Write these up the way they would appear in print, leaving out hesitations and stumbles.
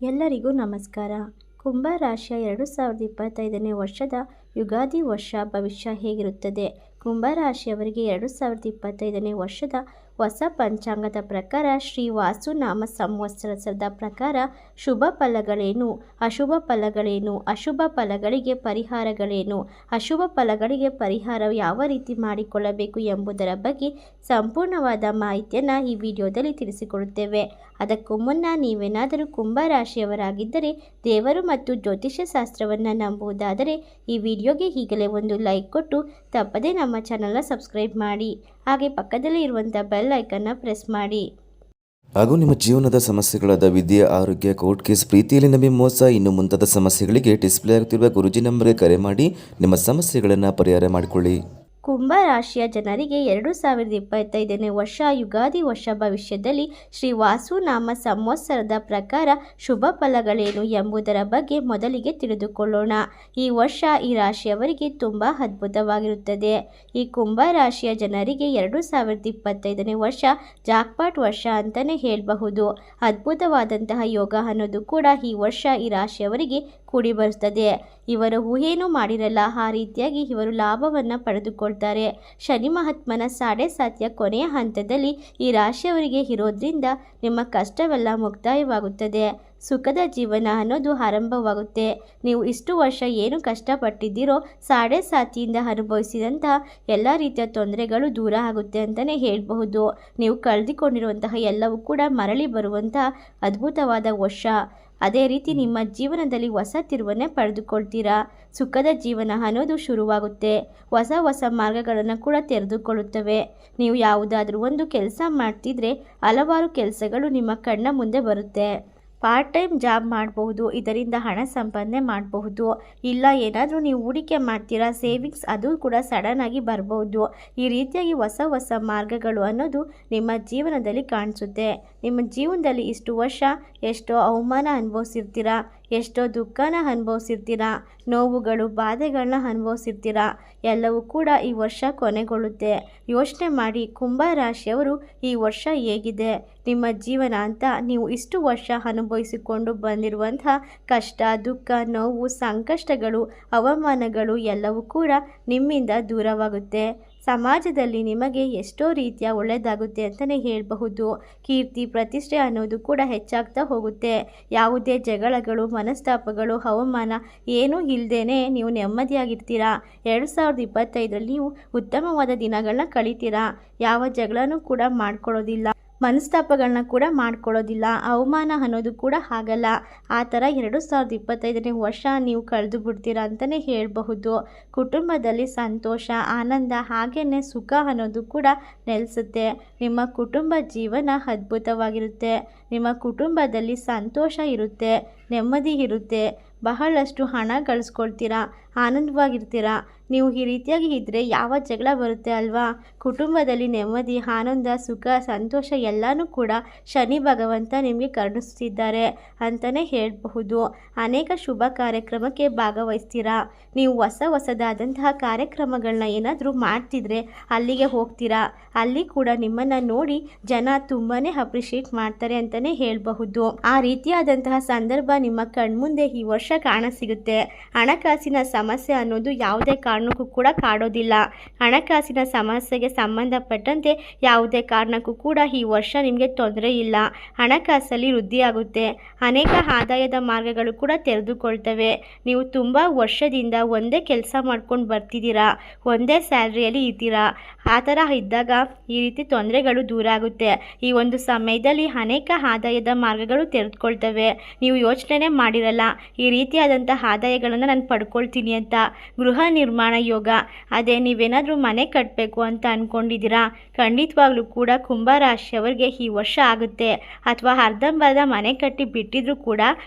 ಎಲ್ಲರಿಗೂ ನಮಸ್ಕಾರ. ಕುಂಭ ರಾಶಿಯ 2025ನೇ ವರ್ಷದ ಯುಗಾದಿ ವರ್ಷ ಭವಿಷ್ಯ ಹೇಗಿರುತ್ತದೆ? ಕುಂಭ ರಾಶಿಯವರಿಗೆ 2025ನೇ ವರ್ಷದ ಹೊಸ ಪಂಚಾಂಗದ ಪ್ರಕಾರ ಶ್ರೀ ವಾಸುನಾಮ ಸಂವತ್ಸರದ ಪ್ರಕಾರ ಶುಭ ಫಲಗಳೇನು, ಅಶುಭ ಫಲಗಳೇನು, ಅಶುಭ ಫಲಗಳಿಗೆ ಪರಿಹಾರಗಳೇನು, ಅಶುಭ ಫಲಗಳಿಗೆ ಪರಿಹಾರ ಯಾವ ರೀತಿ ಮಾಡಿಕೊಳ್ಳಬೇಕು ಎಂಬುದರ ಬಗ್ಗೆ ಸಂಪೂರ್ಣವಾದ ಮಾಹಿತಿಯನ್ನು ಈ ವಿಡಿಯೋದಲ್ಲಿ ತಿಳಿಸಿಕೊಡುತ್ತೇವೆ. ಅದಕ್ಕೂ ಮುನ್ನ ನೀವೇನಾದರೂ ಕುಂಭ ರಾಶಿಯವರಾಗಿದ್ದರೆ ದೇವರು ಮತ್ತು ಜ್ಯೋತಿಷ್ಯ ಶಾಸ್ತ್ರವನ್ನು ನಂಬುವುದಾದರೆ ಈ ವಿಡಿಯೋಗೆ ಈಗಲೇ ಒಂದು ಲೈಕ್ ಕೊಟ್ಟು ತಪ್ಪದೇ ನಮ್ಮ ಚಾನಲ್ನ ಸಬ್ಸ್ಕ್ರೈಬ್ ಮಾಡಿ. ಹಾಗೆ ಪಕ್ಕದಲ್ಲಿ ಇರುವಂಥ ಬೆಲ್ ಐಕನ್ನ ಪ್ರೆಸ್ ಮಾಡಿ. ಹಾಗೂ ನಿಮ್ಮ ಜೀವನದ ಸಮಸ್ಯೆಗಳಾದ ವಿದ್ಯೆ, ಆರೋಗ್ಯ, ಕೋರ್ಟ್ ಕೇಸ್, ಪ್ರೀತಿಯಲ್ಲಿ ನಂಬಿ ಮೋಸ, ಇನ್ನು ಮುಂತಾದ ಸಮಸ್ಯೆಗಳಿಗೆ ಡಿಸ್ಪ್ಲೇ ಆಗುತ್ತಿರುವ ಗುರುಜಿ ನಂಬರ್ಗೆ ಕರೆ ಮಾಡಿ ನಿಮ್ಮ ಸಮಸ್ಯೆಗಳನ್ನು ಪರಿಹಾರ ಮಾಡಿಕೊಳ್ಳಿ. ಕುಂಭ ರಾಶಿಯ ಜನರಿಗೆ 2025ನೇ ವರ್ಷ ಯುಗಾದಿ ವರ್ಷ ಭವಿಷ್ಯದಲ್ಲಿ ಶ್ರೀ ವಾಸುನಾಮ ಸಂವತ್ಸರದ ಪ್ರಕಾರ ಶುಭ ಫಲಗಳೇನು ಎಂಬುದರ ಬಗ್ಗೆ ಮೊದಲಿಗೆ ತಿಳಿದುಕೊಳ್ಳೋಣ. ಈ ವರ್ಷ ಈ ರಾಶಿಯವರಿಗೆ ತುಂಬ ಅದ್ಭುತವಾಗಿರುತ್ತದೆ. ಈ ಕುಂಭ ರಾಶಿಯ ಜನರಿಗೆ 2025ನೇ ವರ್ಷ ಜಾಕ್ಪಾಟ್ ವರ್ಷ ಅಂತಲೇ ಹೇಳಬಹುದು. ಅದ್ಭುತವಾದಂತಹ ಯೋಗ ಅನ್ನೋದು ಕೂಡ ಈ ವರ್ಷ ಈ ರಾಶಿಯವರಿಗೆ ಕೂಡಿ ಬರುತ್ತದೆ. ಇವರು ಊಹೇನೂ ಮಾಡಿರಲ್ಲ ಆ ರೀತಿಯಾಗಿ ಇವರು ಲಾಭವನ್ನು ಪಡೆದುಕೊಳ್ತಾರೆ. ಶನಿ ಮಹಾತ್ಮನ ಸಾಡೆ ಸಾತಿಯ ಕೊನೆಯ ಹಂತದಲ್ಲಿ ಈ ರಾಶಿಯವರಿಗೆ ಇರೋದ್ರಿಂದ ನಿಮ್ಮ ಕಷ್ಟವೆಲ್ಲ ಮುಕ್ತಾಯವಾಗುತ್ತದೆ. ಸುಖದ ಜೀವನ ಅನ್ನೋದು ಆರಂಭವಾಗುತ್ತೆ. ನೀವು ಇಷ್ಟು ವರ್ಷ ಏನು ಕಷ್ಟಪಟ್ಟಿದ್ದೀರೋ ಸಾಡೆ ಸಾತಿಯಿಂದ ಅನುಭವಿಸಿದಂತಹ ಎಲ್ಲ ರೀತಿಯ ತೊಂದರೆಗಳು ದೂರ ಆಗುತ್ತೆ ಅಂತಲೇ ಹೇಳಬಹುದು. ನೀವು ಕಳೆದುಕೊಂಡಿರುವಂತಹ ಎಲ್ಲವೂ ಕೂಡ ಮರಳಿ ಬರುವಂತಹ ಅದ್ಭುತವಾದ ವರ್ಷ. ಅದೇ ರೀತಿ ನಿಮ್ಮ ಜೀವನದಲ್ಲಿ ಹೊಸ ತಿರುವನ್ನೇ ಪಡೆದುಕೊಳ್ತೀರಾ. ಸುಖದ ಜೀವನ ಅನ್ನೋದು ಶುರುವಾಗುತ್ತೆ. ಹೊಸ ಹೊಸ ಮಾರ್ಗಗಳನ್ನು ಕೂಡ ತೆರೆದುಕೊಳ್ಳುತ್ತವೆ. ನೀವು ಯಾವುದಾದ್ರೂ ಒಂದು ಕೆಲಸ ಮಾಡ್ತಿದ್ರೆ ಹಲವಾರು ಕೆಲಸಗಳು ನಿಮ್ಮ ಕಣ್ಣ ಮುಂದೆ ಬರುತ್ತೆ. ಪಾರ್ಟ್ ಟೈಮ್ ಜಾಬ್ ಮಾಡಬಹುದು, ಇದರಿಂದ ಹಣ ಸಂಪಾದನೆ ಮಾಡಬಹುದು. ಇಲ್ಲ ಏನಾದರೂ ನೀವು ಹೂಡಿಕೆ ಮಾಡ್ತೀರಾ, ಸೇವಿಂಗ್ಸ್, ಅದು ಕೂಡ ಸಡನ್ನಾಗಿ ಬರಬಹುದು. ಈ ರೀತಿಯಾಗಿ ಹೊಸ ಹೊಸ ಮಾರ್ಗಗಳು ಅನ್ನೋದು ನಿಮ್ಮ ಜೀವನದಲ್ಲಿ ಕಾಣಿಸುತ್ತೆ. ನಿಮ್ಮ ಜೀವನದಲ್ಲಿ ಇಷ್ಟು ವರ್ಷ ಎಷ್ಟೋ ಅವಮಾನ ಅನುಭವಿಸಿರ್ತೀರಾ, ಎಷ್ಟೋ ದುಃಖನ ಅನುಭವಿಸಿರ್ತೀರಾ, ನೋವುಗಳು ಬಾಧೆಗಳನ್ನ ಅನುಭವಿಸಿರ್ತೀರಾ. ಎಲ್ಲವೂ ಕೂಡ ಈ ವರ್ಷ ಕೊನೆಗೊಳ್ಳುತ್ತೆ. ಯೋಚನೆ ಮಾಡಿ ಕುಂಭ ರಾಶಿಯವರು ಈ ವರ್ಷ ಹೇಗಿದೆ ನಿಮ್ಮ ಜೀವನ ಅಂತ. ನೀವು ಇಷ್ಟು ವರ್ಷ ಅನುಭವಿಸಿಕೊಂಡು ಬಂದಿರುವಂತಹ ಕಷ್ಟ, ದುಃಖ, ನೋವು, ಸಂಕಷ್ಟಗಳು, ಅವಮಾನಗಳು ಎಲ್ಲವೂ ಕೂಡ ನಿಮ್ಮಿಂದ ದೂರವಾಗುತ್ತೆ. ಸಮಾಜದಲ್ಲಿ ನಿಮಗೆ ಎಷ್ಟೋ ರೀತಿಯ ಒಳ್ಳೆಯದಾಗುತ್ತೆ ಅಂತಲೇ ಹೇಳಬಹುದು. ಕೀರ್ತಿ ಪ್ರತಿಷ್ಠೆ ಅನ್ನೋದು ಕೂಡ ಹೆಚ್ಚಾಗ್ತಾ ಹೋಗುತ್ತೆ. ಯಾವುದೇ ಜಗಳಗಳು, ಮನಸ್ತಾಪಗಳು, ಅವಮಾನ ಏನೂ ಇಲ್ಲದೇನೆ ನೀವು ನೆಮ್ಮದಿಯಾಗಿರ್ತೀರಾ. 2025ರಲ್ಲಿ ನೀವು ಉತ್ತಮವಾದ ದಿನಗಳನ್ನ ಕಳಿತೀರಾ. ಯಾವ ಜಗಳನೂ ಕೂಡ ಮಾಡ್ಕೊಳ್ಳೋದಿಲ್ಲ, ಮನಸ್ತಾಪಗಳನ್ನ ಕೂಡ ಮಾಡ್ಕೊಳ್ಳೋದಿಲ್ಲ, ಅವಮಾನ ಅನ್ನೋದು ಕೂಡ ಆಗಲ್ಲ. ಆ ಥರ 2025ನೇ ವರ್ಷ ನೀವು ಕಳೆದು ಬಿಡ್ತೀರಾ ಅಂತಲೇ ಹೇಳಬಹುದು. ಕುಟುಂಬದಲ್ಲಿ ಸಂತೋಷ, ಆನಂದ, ಹಾಗೆಯೇ ಸುಖ ಅನ್ನೋದು ಕೂಡ ನೆಲೆಸುತ್ತೆ. ನಿಮ್ಮ ಕುಟುಂಬ ಜೀವನ ಅದ್ಭುತವಾಗಿರುತ್ತೆ. ನಿಮ್ಮ ಕುಟುಂಬದಲ್ಲಿ ಸಂತೋಷ ಇರುತ್ತೆ, ನೆಮ್ಮದಿ ಇರುತ್ತೆ, ಬಹಳಷ್ಟು ಹಣ ಗಳಿಸ್ಕೊಳ್ತೀರಾ, ಆನಂದವಾಗಿರ್ತೀರಾ. ನೀವು ಈ ರೀತಿಯಾಗಿ ಇದ್ದರೆ ಯಾವ ಜಗಳ ಬರುತ್ತೆ ಅಲ್ವಾ? ಕುಟುಂಬದಲ್ಲಿ ನೆಮ್ಮದಿ, ಆನಂದ, ಸುಖ, ಸಂತೋಷ ಎಲ್ಲನೂ ಕೂಡ ಶನಿ ಭಗವಂತ ನಿಮಗೆ ಕರುಣಿಸ್ತಿದ್ದಾರೆ ಅಂತಲೇ ಹೇಳಬಹುದು. ಅನೇಕ ಶುಭ ಕಾರ್ಯಕ್ರಮಕ್ಕೆ ಭಾಗವಹಿಸ್ತೀರಾ. ನೀವು ಹೊಸದಾದಂತಹ ಕಾರ್ಯಕ್ರಮಗಳನ್ನ ಏನಾದರೂ ಮಾಡ್ತಿದ್ರೆ ಅಲ್ಲಿಗೆ ಹೋಗ್ತೀರಾ. ಅಲ್ಲಿ ಕೂಡ ನಿಮ್ಮನ್ನು ನೋಡಿ ಜನ ತುಂಬಾ ಅಪ್ರಿಷಿಯೇಟ್ ಮಾಡ್ತಾರೆ ಅಂತಲೇ ಹೇಳಬಹುದು. ಆ ರೀತಿಯಾದಂತಹ ಸಂದರ್ಭ ನಿಮ್ಮ ಕಣ್ಮುಂದೆ ಈ ವರ್ಷ ಕಾಣಸಿಗುತ್ತೆ. ಹಣಕಾಸಿನ ಸಮಸ್ಯೆ ಅನ್ನೋದು ಯಾವುದೇ ಕಾರಣಕ್ಕೂ ಕೂಡ ಕಾಡೋದಿಲ್ಲ. ಹಣಕಾಸಿನ ಸಮಸ್ಯೆಗೆ ಸಂಬಂಧಪಟ್ಟಂತೆ ಯಾವುದೇ ಕಾರಣಕ್ಕೂ ಕೂಡ ಈ ವರ್ಷ ನಿಮಗೆ ತೊಂದರೆ ಇಲ್ಲ. ಹಣಕಾಸಲ್ಲಿ ವೃದ್ಧಿಯಾಗುತ್ತೆ. ಅನೇಕ ಆದಾಯದ ಮಾರ್ಗಗಳು ಕೂಡ ತೆರೆದುಕೊಳ್ತವೆ. ನೀವು ತುಂಬ ವರ್ಷದಿಂದ ಒಂದೇ ಕೆಲಸ ಮಾಡ್ಕೊಂಡು ಬರ್ತಿದ್ದೀರಾ, ಒಂದೇ ಸ್ಯಾಲ್ರಿಯಲ್ಲಿ ಇದ್ದೀರಾ. ಆ ಥರ ಇದ್ದಾಗ ಈ ರೀತಿ ತೊಂದರೆಗಳು ದೂರ ಆಗುತ್ತೆ. ಈ ಒಂದು ಸಮಯದಲ್ಲಿ ಅನೇಕ ಆದಾಯದ ಮಾರ್ಗಗಳು ತೆರೆದುಕೊಳ್ತವೆ. ನೀವು ಯೋಚನೆ ಮಾಡಿರಲ್ಲ ಈ ರೀತಿಯಾದಂಥ ಆದಾಯಗಳನ್ನು ನಾನು ಪಡ್ಕೊಳ್ತೀನಿ ಅಂತ. ಗೃಹ ನಿರ್ಮಾಣ ಯೋಗ, ಅದೇ ನೀವೇನಾದರೂ ಮನೆ ಕಟ್ಟಬೇಕು ಅಂತ ಅಂದ್ಕೊಂಡಿದ್ದೀರಾ, ಖಂಡಿತವಾಗ್ಲೂ ಕೂಡ ಕುಂಭ ರಾಶಿಯವರಿಗೆ ಈ ವರ್ಷ ಆಗುತ್ತೆ. ಅಥವಾ ಅರ್ಧಂಬರ್ಧ ಮನೆ ಕಟ್ಟಿ ಬಿಟ್ಟಿದ್ರು ಕೂಡ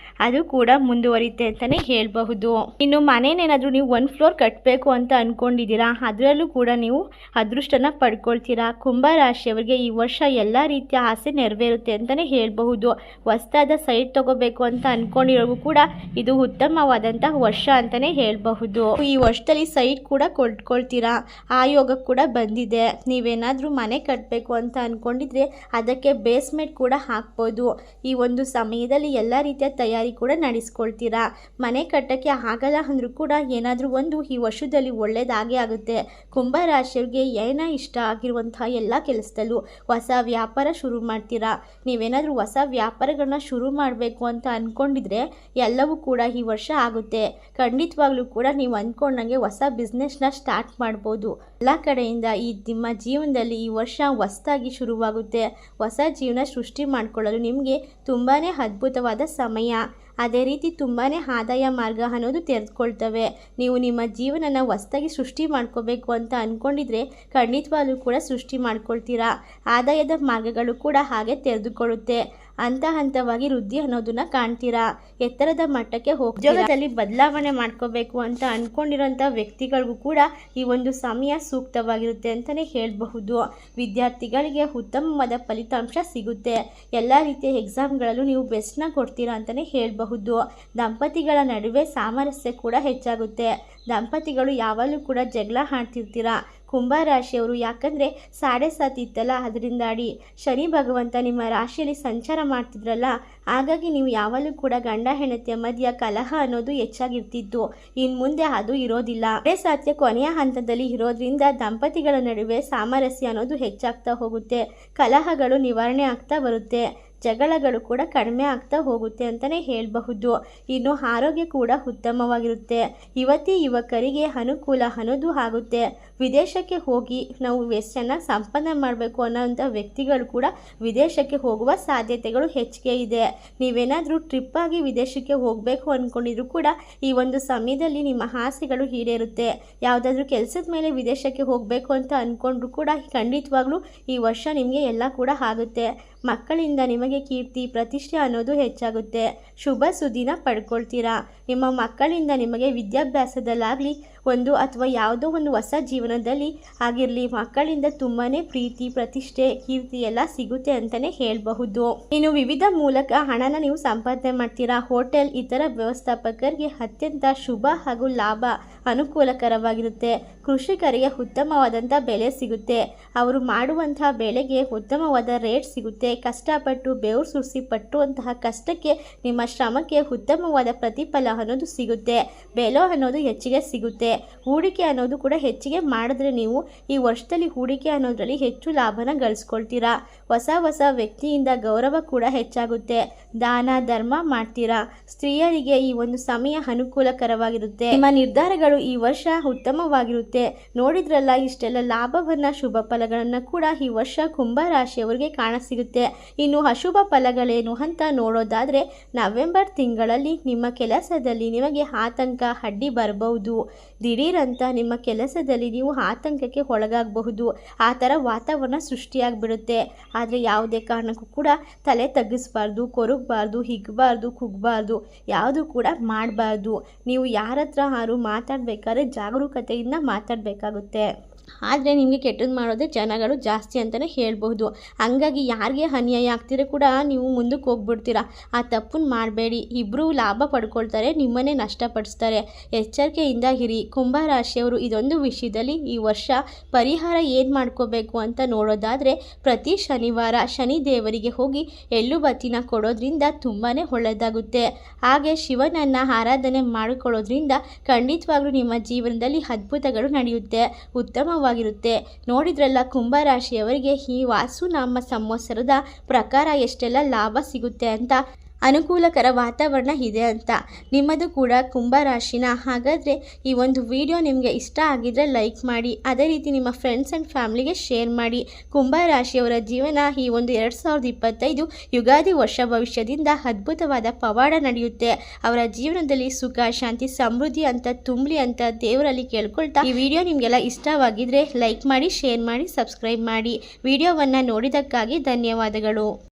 ಅದು ಕೂಡ ಮುಂದುವರಿಯುತ್ತೆ ಅಂತಲೇ ಹೇಳಬಹುದು. ಇನ್ನು ಮನೇನೇನಾದರೂ ನೀವು 1 ಫ್ಲೋರ್ ಕಟ್ಟಬೇಕು ಅಂತ ಅಂದ್ಕೊಂಡಿದ್ದೀರಾ, ಅದರಲ್ಲೂ ಕೂಡ ನೀವು ಅದೃಷ್ಟನ ಪಡ್ಕೊಳ್ತೀರಾ. ಕುಂಭ ರಾಶಿಯವರಿಗೆ ಈ ವರ್ಷ ಎಲ್ಲ ರೀತಿಯ ಆಸೆ ನೆರವೇರುತ್ತೆ ಅಂತಲೇ ಹೇಳಬಹುದು. ಹೊಸದಾದ ಸೈಟ್ ತಗೋಬೇಕು ಅಂತ ಅಂದ್ಕೊಂಡಿರೋರು ಕೂಡ ಇದು ಉತ್ತಮವಾದಂತಹ ವರ್ಷ ಅಂತಲೇ ಹೇಳಬಹುದು. ಈ ವರ್ಷದಲ್ಲಿ ಸೈಟ್ ಸೈಟ್ ಕೂಡ ಕೊಂಡ್ಕೊಳ್ತೀರಾ. ಆ ಯೋಗ ಕೂಡ ಬಂದಿದೆ. ನೀವೇನಾದರೂ ಮನೆ ಕಟ್ಟಬೇಕು ಅಂತ ಅಂದ್ಕೊಂಡಿದ್ರೆ ಅದಕ್ಕೆ ಬೇಸ್ಮೆಂಟ್ ಕೂಡ ಹಾಕ್ಬೋದು. ಈ ಒಂದು ಸಮಯದಲ್ಲಿ ಎಲ್ಲ ರೀತಿಯ ತಯಾರಿ ಕೂಡ ನಡೆಸ್ಕೊಳ್ತೀರಾ. ಮನೆ ಕಟ್ಟೋಕ್ಕೆ ಆಗಲ್ಲ ಅಂದರೂ ಕೂಡ ಏನಾದರೂ ಒಂದು ಈ ವರ್ಷದಲ್ಲಿ ಒಳ್ಳೆಯದಾಗೇ ಆಗುತ್ತೆ. ಕುಂಭರಾಶಿಯವರಿಗೆ ಏನೋ ಇಷ್ಟ ಆಗಿರುವಂತಹ ಎಲ್ಲ ಕೆಲಸದಲ್ಲೂ ಹೊಸ ವ್ಯಾಪಾರ ಶುರು ಮಾಡ್ತೀರಾ. ನೀವೇನಾದರೂ ಹೊಸ ವ್ಯಾಪಾರಗಳನ್ನ ಶುರು ಮಾಡಬೇಕು ಅಂತ ಅಂದ್ಕೊಂಡಿದ್ರೆ ಎಲ್ಲವೂ ಕೂಡ ಈ ವರ್ಷ ಆಗುತ್ತೆ. ಖಂಡಿತವಾಗ್ಲೂ ಕೂಡ ನೀವು ಅಂದ್ಕೊಂಡಂಗೆ ಹೊಸ ಬಿಸ್ನೆಸ್ನ ಸ್ಟಾರ್ಟ್ ಮಾಡ್ಬೋದು. ಎಲ್ಲ ಕಡೆಯಿಂದ ನಿಮ್ಮ ಜೀವನದಲ್ಲಿ ಈ ವರ್ಷ ಹೊಸದಾಗಿ ಶುರುವಾಗುತ್ತೆ. ಹೊಸ ಜೀವನ ಸೃಷ್ಟಿ ಮಾಡಿಕೊಳ್ಳಲು ನಿಮಗೆ ತುಂಬಾ ಅದ್ಭುತವಾದ ಸಮಯ. ಅದೇ ರೀತಿ ತುಂಬಾ ಆದಾಯ ಮಾರ್ಗ ಅನ್ನೋದು ತೆರೆದುಕೊಳ್ತವೆ. ನೀವು ನಿಮ್ಮ ಜೀವನನ ಹೊಸದಾಗಿ ಸೃಷ್ಟಿ ಮಾಡ್ಕೋಬೇಕು ಅಂತ ಅಂದ್ಕೊಂಡಿದ್ರೆ ಖಂಡಿತವಾಗ್ಲೂ ಕೂಡ ಸೃಷ್ಟಿ ಮಾಡ್ಕೊಳ್ತೀರಾ. ಆದಾಯದ ಮಾರ್ಗಗಳು ಕೂಡ ಹಾಗೆ ತೆರೆದುಕೊಳ್ಳುತ್ತೆ. ಹಂತವಾಗಿ ವೃದ್ಧಿ ಅನ್ನೋದನ್ನ ಕಾಣ್ತೀರಾ. ಎತ್ತರದ ಮಟ್ಟಕ್ಕೆ ಉದ್ಯೋಗದಲ್ಲಿ ಬದಲಾವಣೆ ಮಾಡ್ಕೋಬೇಕು ಅಂತ ಅಂದ್ಕೊಂಡಿರೋಂಥ ವ್ಯಕ್ತಿಗಳಿಗೂ ಕೂಡ ಈ ಒಂದು ಸಮಯ ಸೂಕ್ತವಾಗಿರುತ್ತೆ ಅಂತಲೇ ಹೇಳಬಹುದು. ವಿದ್ಯಾರ್ಥಿಗಳಿಗೆ ಉತ್ತಮವಾದ ಫಲಿತಾಂಶ ಸಿಗುತ್ತೆ. ಎಲ್ಲ ರೀತಿಯ ಎಕ್ಸಾಮ್ಗಳಲ್ಲೂ ನೀವು ಬೆಸ್ಟ್ನ ಕೊಡ್ತೀರಾ ಅಂತಲೇ ಹೇಳಬಹುದು. ದಂಪತಿಗಳ ನಡುವೆ ಸಾಮರಸ್ಯ ಕೂಡ ಹೆಚ್ಚಾಗುತ್ತೆ. ದಂಪತಿಗಳು ಯಾವಾಗಲೂ ಕೂಡ ಜಗಳ ಆಡ್ತಿರ್ತೀರಾ ಕುಂಭರಾಶಿಯವರು. ಯಾಕಂದರೆ 7.5 ಇತ್ತಲ್ಲ, ಅದರಿಂದಾಡಿ ಶನಿ ಭಗವಂತ ನಿಮ್ಮ ರಾಶಿಯಲ್ಲಿ ಸಂಚಾರ ಮಾಡ್ತಿದ್ರಲ್ಲ, ಹಾಗಾಗಿ ನೀವು ಯಾವಾಗಲೂ ಕೂಡ ಗಂಡ ಹೆಂಡತಿಯ ಮಧ್ಯ ಕಲಹ ಅನ್ನೋದು ಹೆಚ್ಚಾಗಿರ್ತಿತ್ತು. ಇನ್ನು ಮುಂದೆ ಅದು ಇರೋದಿಲ್ಲ. 7.5 ಕೊನೆಯ ಹಂತದಲ್ಲಿ ಇರೋದ್ರಿಂದ ದಂಪತಿಗಳ ನಡುವೆ ಸಾಮರಸ್ಯ ಅನ್ನೋದು ಹೆಚ್ಚಾಗ್ತಾ ಹೋಗುತ್ತೆ. ಕಲಹಗಳು ನಿವಾರಣೆ ಆಗ್ತಾ ಬರುತ್ತೆ. ಜಗಳಗಳು ಕೂಡ ಕಡಿಮೆ ಆಗ್ತಾ ಹೋಗುತ್ತೆ ಅಂತಲೇ ಹೇಳಬಹುದು. ಇನ್ನು ಆರೋಗ್ಯ ಕೂಡ ಉತ್ತಮವಾಗಿರುತ್ತೆ. ಯುವಕರಿಗೆ ಅನುಕೂಲ ಅನ್ನೋದು ಆಗುತ್ತೆ. ವಿದೇಶಕ್ಕೆ ಹೋಗಿ ನಾವು ಚೆನ್ನಾಗಿ ಸಂಪಾದನೆ ಮಾಡಬೇಕು ಅನ್ನೋಂಥ ವ್ಯಕ್ತಿಗಳು ಕೂಡ ವಿದೇಶಕ್ಕೆ ಹೋಗುವ ಸಾಧ್ಯತೆಗಳು ಹೆಚ್ಚಿಗೆ ಇದೆ. ನೀವೇನಾದರೂ ಟ್ರಿಪ್ ಆಗಿ ವಿದೇಶಕ್ಕೆ ಹೋಗಬೇಕು ಅಂದ್ಕೊಂಡಿದ್ರು ಕೂಡ ಈ ಒಂದು ಸಮಯದಲ್ಲಿ ನಿಮ್ಮ ಆಸೆಗಳು ಈಡೇರುತ್ತೆ. ಯಾವುದಾದ್ರೂ ಕೆಲಸದ ಮೇಲೆ ವಿದೇಶಕ್ಕೆ ಹೋಗಬೇಕು ಅಂತ ಅಂದ್ಕೊಂಡ್ರು ಕೂಡ ಖಂಡಿತವಾಗ್ಲೂ ಈ ವರ್ಷ ನಿಮಗೆ ಎಲ್ಲ ಕೂಡ ಆಗುತ್ತೆ. ಮಕ್ಕಳಿಂದ ನಿಮಗೆ ಕೀರ್ತಿ ಪ್ರತಿಷ್ಠೆ ಅನ್ನೋದು ಹೆಚ್ಚಾಗುತ್ತೆ. ಶುಭ ಸುದ್ದಿನ ಪಡ್ಕೊಳ್ತೀರಾ. ನಿಮ್ಮ ಮಕ್ಕಳಿಂದ ನಿಮಗೆ ವಿದ್ಯಾಭ್ಯಾಸದಲ್ಲಾಗಲಿ ಅಥವಾ ಯಾವುದೋ ಒಂದು ಹೊಸ ಜೀವನದಲ್ಲಿ ಆಗಿರಲಿ ಮಕ್ಕಳಿಂದ ತುಂಬಾ ಪ್ರೀತಿ ಪ್ರತಿಷ್ಠೆ ಕೀರ್ತಿ ಎಲ್ಲ ಸಿಗುತ್ತೆ ಅಂತಲೇ ಹೇಳಬಹುದು. ಇನ್ನು ವಿವಿಧ ಮೂಲಕ ಹಣನ ನೀವು ಸಂಪಾದನೆ ಮಾಡ್ತೀರಾ. ಹೋಟೆಲ್ ಇತರ ವ್ಯವಸ್ಥಾಪಕರಿಗೆ ಅತ್ಯಂತ ಶುಭ ಹಾಗೂ ಲಾಭ ಅನುಕೂಲಕರವಾಗಿರುತ್ತೆ. ಕೃಷಿಕರಿಗೆ ಉತ್ತಮವಾದಂಥ ಬೆಲೆ ಸಿಗುತ್ತೆ. ಅವರು ಮಾಡುವಂತಹ ಬೆಳೆಗೆ ಉತ್ತಮವಾದ ರೇಟ್ ಸಿಗುತ್ತೆ. ಕಷ್ಟಪಟ್ಟು ಬೆವರು ಸುರಿಸಿ ಪಟ್ಟುವಂತಹ ಕಷ್ಟಕ್ಕೆ ನಿಮ್ಮ ಶ್ರಮಕ್ಕೆ ಉತ್ತಮವಾದ ಪ್ರತಿಫಲ ಅನ್ನೋದು ಸಿಗುತ್ತೆ. ಬೆಲೆ ಅನ್ನೋದು ಹೆಚ್ಚಿಗೆ ಸಿಗುತ್ತೆ. ಹೂಡಿಕೆ ಅನ್ನೋದು ಕೂಡ ಹೆಚ್ಚಿಗೆ ಮಾಡಿದ್ರೆ ನೀವು ಈ ವರ್ಷದಲ್ಲಿ ಹೂಡಿಕೆ ಅನ್ನೋದ್ರಲ್ಲಿ ಹೆಚ್ಚು ಲಾಭನ ಗಳಿಸ್ಕೊಳ್ತೀರಾ. ಹೊಸ ವ್ಯಕ್ತಿಯಿಂದ ಗೌರವ ಕೂಡ ಹೆಚ್ಚಾಗುತ್ತೆ. ದಾನ ಧರ್ಮ ಮಾಡ್ತೀರಾ. ಸ್ತ್ರೀಯರಿಗೆ ಈ ಒಂದು ಸಮಯ ಅನುಕೂಲಕರವಾಗಿರುತ್ತೆ. ನಿಮ್ಮ ನಿರ್ಧಾರಗಳು ಈ ವರ್ಷ ಉತ್ತಮವಾಗಿರುತ್ತೆ. ನೋಡಿದ್ರಲ್ಲ, ಇಷ್ಟೆಲ್ಲ ಲಾಭವನ್ನ ಶುಭ ಫಲಗಳನ್ನ ಕೂಡ ಈ ವರ್ಷ ಕುಂಭರಾಶಿಯವರಿಗೆ ಕಾಣಸಿಗುತ್ತೆ. ಇನ್ನು ಅಶುಭ ಫಲಗಳೇನು ಅಂತ ನೋಡೋದಾದ್ರೆ ನವೆಂಬರ್ ತಿಂಗಳಲ್ಲಿ ನಿಮ್ಮ ಕೆಲಸದಲ್ಲಿ ನಿಮಗೆ ಆತಂಕ ಅಡ್ಡಿ ಬರಬಹುದು. ದಿಢೀರಂತ ನಿಮ್ಮ ಕೆಲಸದಲ್ಲಿ ನೀವು ಆತಂಕಕ್ಕೆ ಒಳಗಾಗಬಹುದು. ಆ ಥರ ವಾತಾವರಣ ಸೃಷ್ಟಿಯಾಗಿಬಿಡುತ್ತೆ. ಆದರೆ ಯಾವುದೇ ಕಾರಣಕ್ಕೂ ಕೂಡ ತಲೆ ತಗ್ಗಿಸಬಾರ್ದು, ಕೊರಗಬಾರ್ದು, ಹಿಗ್ಬಾರ್ದು, ಕುಗ್ಬಾರ್ದು, ಯಾವುದು ಕೂಡ ಮಾಡಬಾರ್ದು. ನೀವು ಯಾರ ಹತ್ರ ಮಾತಾಡಬೇಕಾದ್ರೆ ಜಾಗರೂಕತೆಯಿಂದ ಮಾತಾಡಬೇಕಾಗುತ್ತೆ. ಆದರೆ ನಿಮಗೆ ಕೆಟ್ಟದ್ದು ಮಾಡೋದೇ ಜನಗಳು ಜಾಸ್ತಿ ಅಂತಲೇ ಹೇಳ್ಬಹುದು. ಹಂಗಾಗಿ ಯಾರಿಗೆ ಅನ್ಯಾಯ ಆಗ್ತಿರೋ ಕೂಡ ನೀವು ಮುಂದಕ್ಕೆ ಹೋಗ್ಬಿಡ್ತೀರಾ. ಆ ತಪ್ಪನ್ನು ಮಾಡಬೇಡಿ. ಇಬ್ಬರು ಲಾಭ ಪಡ್ಕೊಳ್ತಾರೆ, ನಿಮ್ಮನ್ನೇ ನಷ್ಟಪಡಿಸ್ತಾರೆ. ಎಚ್ಚರಿಕೆಯಿಂದ ಇರಿ. ಕುಂಭರಾಶಿಯವರು ಇದೊಂದು ವಿಷಯದಲ್ಲಿ ಈ ವರ್ಷ ಪರಿಹಾರ ಏನು ಮಾಡ್ಕೋಬೇಕು ಅಂತ ನೋಡೋದಾದರೆ ಪ್ರತಿ ಶನಿವಾರ ಶನಿ ದೇವರಿಗೆ ಹೋಗಿ ಎಳ್ಳು ಬತ್ತಿನ ಕೊಡೋದ್ರಿಂದ ತುಂಬಾ ಒಳ್ಳೆಯದಾಗುತ್ತೆ. ಹಾಗೆ ಶಿವನನ್ನು ಆರಾಧನೆ ಮಾಡಿಕೊಳ್ಳೋದ್ರಿಂದ ಖಂಡಿತವಾಗ್ಲೂ ನಿಮ್ಮ ಜೀವನದಲ್ಲಿ ಅದ್ಭುತಗಳು ನಡೆಯುತ್ತೆ. ಉತ್ತಮವಾಗಿರುತ್ತೆ. ನೋಡಿದ್ರಲ್ಲ ಕುಂಭರಾಶಿಯವರಿಗೆ ಈ ವಾಸುನಾಮ ಸಂವತ್ಸರದ ಪ್ರಕಾರ ಎಷ್ಟೆಲ್ಲ ಲಾಭ ಸಿಗುತ್ತೆ ಅಂತ. ಅನುಕೂಲಕರ ವಾತಾವರಣ ಇದೆ ಅಂತ. ನಿಮ್ಮದು ಕೂಡ ಕುಂಭರಾಶಿನ. ಹಾಗಾದರೆ ಈ ಒಂದು ವಿಡಿಯೋ ನಿಮಗೆ ಇಷ್ಟ ಆಗಿದ್ರೆ ಲೈಕ್ ಮಾಡಿ. ಅದೇ ರೀತಿ ನಿಮ್ಮ ಫ್ರೆಂಡ್ಸ್ ಆ್ಯಂಡ್ ಫ್ಯಾಮಿಲಿಗೆ ಶೇರ್ ಮಾಡಿ. ಕುಂಭರಾಶಿಯವರ ಜೀವನ ಈ ಒಂದು 2025 ಯುಗಾದಿ ವರ್ಷ ಭವಿಷ್ಯದಿಂದ ಅದ್ಭುತವಾದ ಪವಾಡ ನಡೆಯುತ್ತೆ. ಅವರ ಜೀವನದಲ್ಲಿ ಸುಖ ಶಾಂತಿ ಸಮೃದ್ಧಿ ಅಂತ ತುಂಬಲಿ ಅಂತ ದೇವರಲ್ಲಿ ಕೇಳ್ಕೊಳ್ತಾ ಈ ವಿಡಿಯೋ ನಿಮಗೆಲ್ಲ ಇಷ್ಟವಾಗಿದ್ರೆ ಲೈಕ್ ಮಾಡಿ, ಶೇರ್ ಮಾಡಿ, ಸಬ್ಸ್ಕ್ರೈಬ್ ಮಾಡಿ. ವಿಡಿಯೋವನ್ನು ನೋಡಿದ್ದಕ್ಕಾಗಿ ಧನ್ಯವಾದಗಳು.